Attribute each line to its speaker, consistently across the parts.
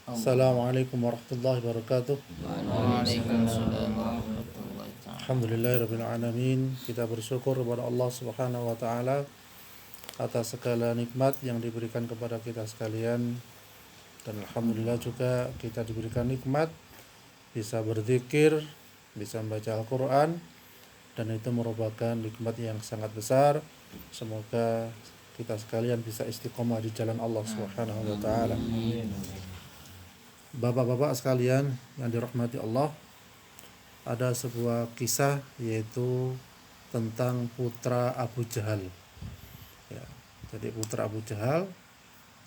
Speaker 1: Assalamualaikum warahmatullahi wabarakatuh.
Speaker 2: Waalaikumsalam warahmatullahi taala.
Speaker 1: Alhamdulillahirabbil alamin. Kita bersyukur kepada Allah Subhanahu wa taala atas segala nikmat yang diberikan kepada kita sekalian, dan alhamdulillah juga kita diberikan nikmat bisa berzikir, bisa membaca Al-Qur'an, dan itu merupakan nikmat yang sangat besar. Semoga kita sekalian bisa istiqomah di jalan Allah Subhanahu wa taala. Bapak-bapak sekalian yang dirahmati Allah, ada sebuah kisah yaitu tentang putra Abu Jahal. Ya, jadi putra Abu Jahal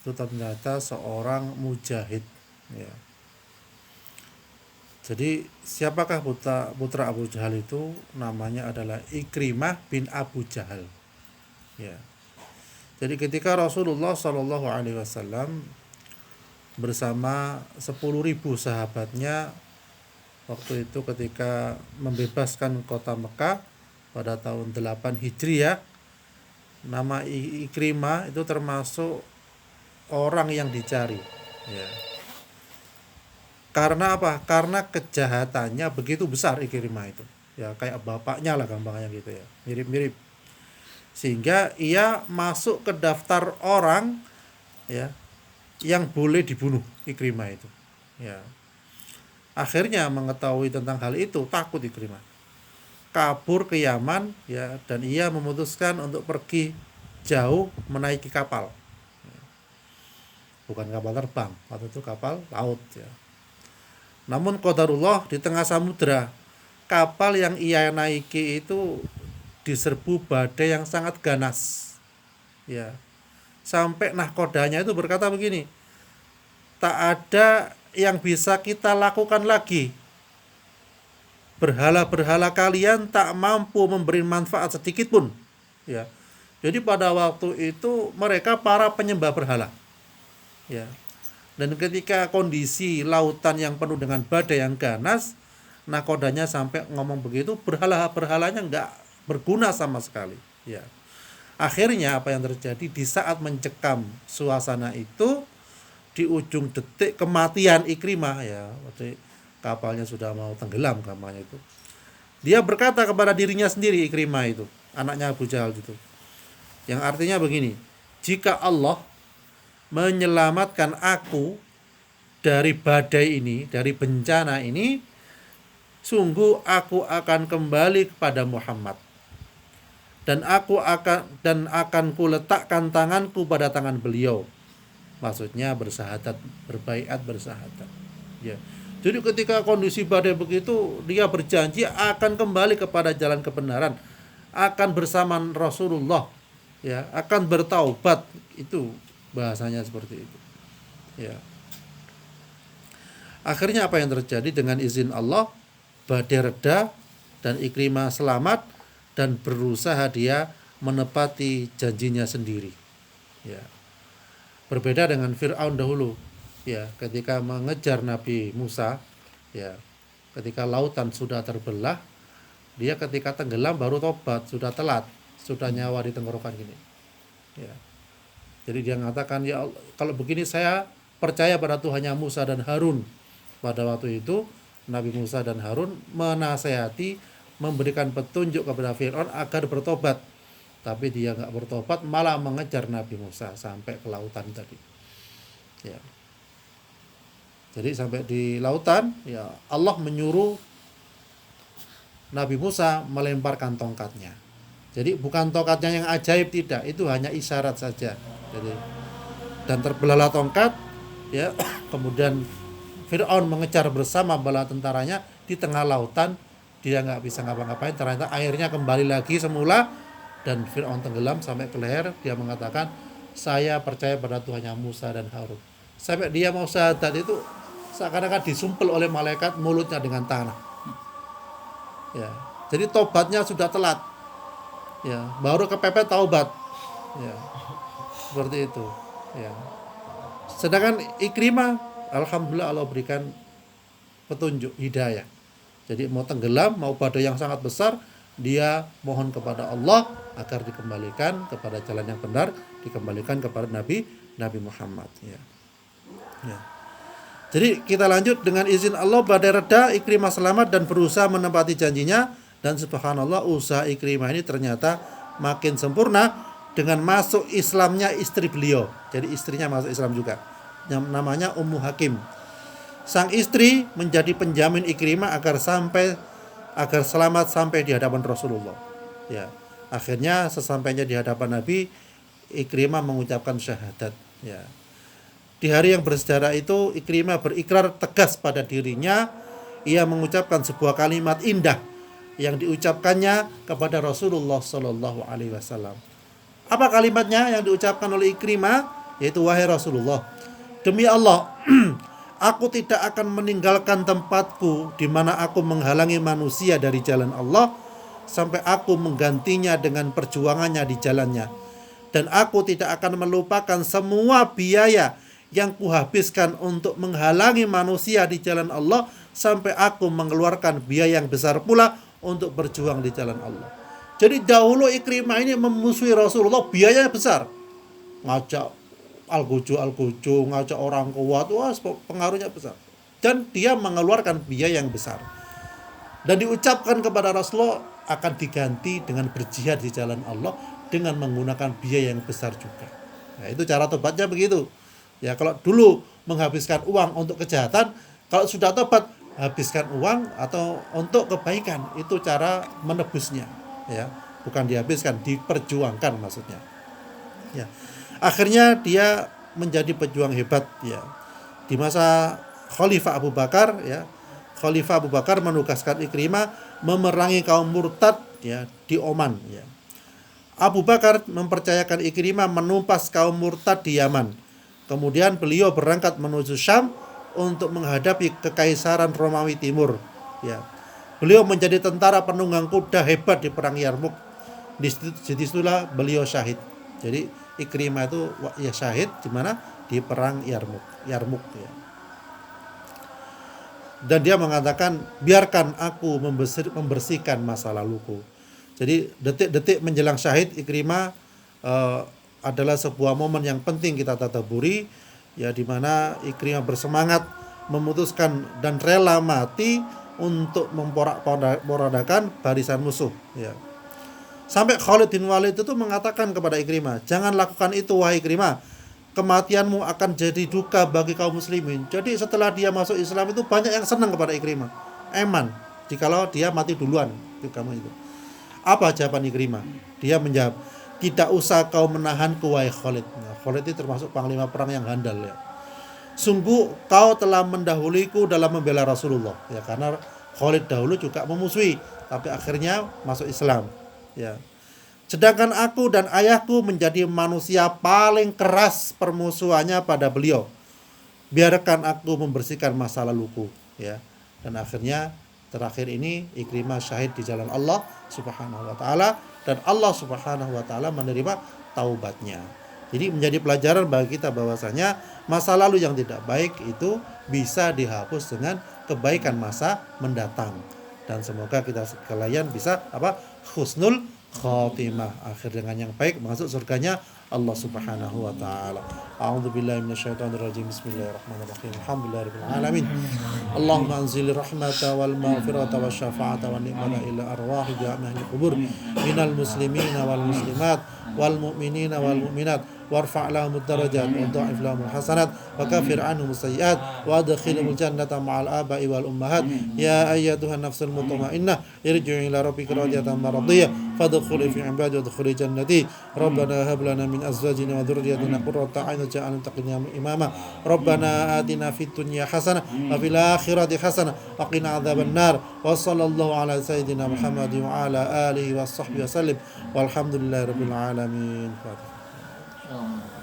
Speaker 1: itu ternyata seorang mujahid. Ya. Jadi siapakah putra Abu Jahal itu? Namanya adalah Ikrimah bin Abu Jahal. Ya. Jadi ketika Rasulullah SAW bersama 10.000 sahabatnya waktu itu ketika membebaskan kota Mekah pada tahun 8 Hijriah, nama Ikrimah itu termasuk orang yang dicari. Ya. Karena apa? Karena kejahatannya begitu besar Ikrimah itu. Ya, kayak bapaknya lah gampangnya gitu ya. Mirip-mirip. Sehingga ia masuk ke daftar orang ya yang boleh dibunuh, Ikrimah itu. Ya. Akhirnya mengetahui tentang hal itu, takut Ikrimah. Kabur ke Yaman ya, dan ia memutuskan untuk pergi jauh menaiki kapal. Bukan kapal terbang, waktu itu kapal laut ya. Namun qadarullah, di tengah samudera, kapal yang ia naiki itu diserbu badai yang sangat ganas. Ya. Sampai nahkodanya itu berkata begini, tak ada yang bisa kita lakukan lagi. Berhala-berhala kalian tak mampu memberi manfaat sedikit pun. Ya. Jadi pada waktu itu mereka para penyembah berhala. Ya. Dan ketika kondisi lautan yang penuh dengan badai yang ganas, nahkodanya sampai ngomong begitu, berhala-berhalanya nggak berguna sama sekali. Ya. Akhirnya apa yang terjadi di saat mencekam suasana itu, di ujung detik kematian Ikrimah ya, waktu kapalnya sudah mau tenggelam kapalnya itu, dia berkata kepada dirinya sendiri, Ikrimah itu anaknya Abu Jahal itu, yang artinya begini, jika Allah menyelamatkan aku dari badai ini, dari bencana ini, sungguh aku akan kembali kepada Muhammad, dan akan kuletakkan tanganku pada tangan beliau. Maksudnya bersahadat, berbaiat bersahadat. Ya. Jadi ketika kondisi badai begitu, dia berjanji akan kembali kepada jalan kebenaran, akan bersama Rasulullah, ya, akan bertaubat. Itu bahasanya seperti itu. Ya. Akhirnya apa yang terjadi? Dengan izin Allah, badai reda dan Ikrimah selamat, dan berusaha dia menepati janjinya sendiri. Ya. Berbeda dengan Fir'aun dahulu, ya, ketika mengejar Nabi Musa, ya, ketika lautan sudah terbelah, dia ketika tenggelam baru tobat, sudah telat, sudah nyawa di tenggorokan gini. Ya. Jadi dia mengatakan, ya Allah, kalau begini saya percaya pada Tuhannya Musa dan Harun. Pada waktu itu Nabi Musa dan Harun menasehati, memberikan petunjuk kepada Fir'aun agar bertobat, tapi dia nggak bertobat, malah mengejar Nabi Musa sampai ke lautan tadi. Ya. Jadi sampai di lautan, ya Allah menyuruh Nabi Musa melemparkan tongkatnya. Jadi bukan tongkatnya yang ajaib, tidak, itu hanya isyarat saja. Jadi, dan terbelahlah tongkat, ya. Kemudian Fir'aun mengejar bersama bala tentaranya di tengah lautan, dia nggak bisa ngapa-ngapain. Ternyata airnya kembali lagi semula dan Fir'aun tenggelam sampai ke leher. Dia mengatakan, saya percaya pada Tuhannya Musa dan Harun. Sampai dia mau syahadat itu seakan-akan disumpel oleh malaikat mulutnya dengan tanah. Ya, jadi tobatnya sudah telat. Ya, baru kepepet taubat. Ya, seperti itu. Ya. Sedangkan Ikrimah, alhamdulillah Allah berikan petunjuk, hidayah. Jadi mau tenggelam, mau badai yang sangat besar, dia mohon kepada Allah agar dikembalikan kepada jalan yang benar, dikembalikan kepada Nabi Muhammad. Ya. Ya. Jadi kita lanjut, dengan izin Allah badai reda, Ikrimah selamat dan berusaha menepati janjinya, dan subhanallah usaha Ikrimah ini ternyata makin sempurna dengan masuk Islamnya istri beliau. Jadi istrinya masuk Islam juga, yang namanya Ummu Hakim. Sang istri menjadi penjamin Ikrimah agar selamat sampai di hadapan Rasulullah. Ya, akhirnya sesampainya di hadapan Nabi, Ikrimah mengucapkan syahadat. Ya, di hari yang bersejarah itu Ikrimah berikrar tegas pada dirinya. Ia mengucapkan sebuah kalimat indah yang diucapkannya kepada Rasulullah Shallallahu Alaihi Wasallam. Apa kalimatnya yang diucapkan oleh Ikrimah? Yaitu, wahai Rasulullah, demi Allah, aku tidak akan meninggalkan tempatku di mana aku menghalangi manusia dari jalan Allah sampai aku menggantinya dengan perjuangannya di jalannya. Dan aku tidak akan melupakan semua biaya yang kuhabiskan untuk menghalangi manusia di jalan Allah sampai aku mengeluarkan biaya yang besar pula untuk berjuang di jalan Allah. Jadi dahulu Ikrimah ini memusuhi Rasulullah, biayanya besar. Ngajak Al-Gojo, ngajak orang kuat, wah pengaruhnya besar. Dan dia mengeluarkan biaya yang besar. Dan diucapkan kepada Rasulullah akan diganti dengan berjihad di jalan Allah dengan menggunakan biaya yang besar juga. Nah, itu cara tobatnya begitu. Ya, kalau dulu menghabiskan uang untuk kejahatan, kalau sudah tobat habiskan uang atau untuk kebaikan, itu cara menebusnya. Ya, bukan dihabiskan, diperjuangkan maksudnya. Ya. Akhirnya dia menjadi pejuang hebat, ya. Di masa Khalifah Abu Bakar, ya, Khalifah Abu Bakar menugaskan Ikrimah memerangi kaum murtad, ya, di Oman, ya. Abu Bakar mempercayakan Ikrimah menumpas kaum murtad di Yaman. Kemudian beliau berangkat menuju Syam untuk menghadapi kekaisaran Romawi Timur, ya. Beliau menjadi tentara penunggang kuda hebat di perang Yarmuk. Di situlah beliau syahid. Jadi Ikrimah itu ya syahid di mana? Di perang Yarmuk, ya. Dan dia mengatakan, biarkan aku membersihkan masa laluku. Jadi detik-detik menjelang syahid Ikrimah adalah sebuah momen yang penting kita tadaburi, ya, di mana Ikrimah bersemangat memutuskan dan rela mati untuk memporak-porandakan barisan musuh, ya. Sampai Khalid bin Walid itu mengatakan kepada Ikrimah, jangan lakukan itu wahai Ikrimah, kematianmu akan jadi duka bagi kaum muslimin. Jadi setelah dia masuk Islam itu banyak yang senang kepada Ikrimah, eman jikalau dia mati duluan itu kamu itu. Apa jawaban Ikrimah? Dia menjawab, tidak usah kau menahanku wahai Khalid. Nah, Khalid itu termasuk panglima perang yang handal, ya. Sungguh kau telah mendahuliku dalam membela Rasulullah, ya, karena Khalid dahulu juga memusuhi tapi akhirnya masuk Islam, ya. Sedangkan aku dan ayahku menjadi manusia paling keras permusuhannya pada beliau. Biarkan aku membersihkan masa laluku, ya. Dan akhirnya terakhir ini Ikrimah syahid di jalan Allah Subhanahu wa taala, dan Allah Subhanahu wa taala menerima taubatnya. Jadi menjadi pelajaran bagi kita bahwasanya masa lalu yang tidak baik itu bisa dihapus dengan kebaikan masa mendatang. Dan semoga kita sekalian bisa husnul khatimah, akhir dengan yang baik, masuk surganya Allah Subhanahu wa taala. A'udzubillahi minasyaitonirrajim. Bismillahirrahmanirrahim. Alhamdulillahirabbil alamin. Allahumma anzil rahmata wal maghfirata wasyafa'ata wan ni'mata ila arwahi jami'il qubur minal muslimina wal muslimat wal mu'minina wal mu'minat warfa' lahumud darajat wa dha'if lahumul hasanat wa kafir anhum sayyi'at wa adkhilhumul jannata ma'al aba'i wal ummahat. Ya ayyatuhan nafsul mutmainnah irji'i ila rabbika radiyatan mardiyah fadkhuli fi ibadi wa dkhuli jannati. Rabbana hab lana min azwajina wa dhurriyyatina qurrata a'yun waj'alna lil muttaqina imama. Rabbana atina fid dunya hasanah wa fil akhirati hasanah wa qina adzabannar. Wa sallallahu ala sayyidina Muhammadin wa ala alihi wa sahbihi wasallim walhamdulillahi rabbil alamin.
Speaker 2: Shalom.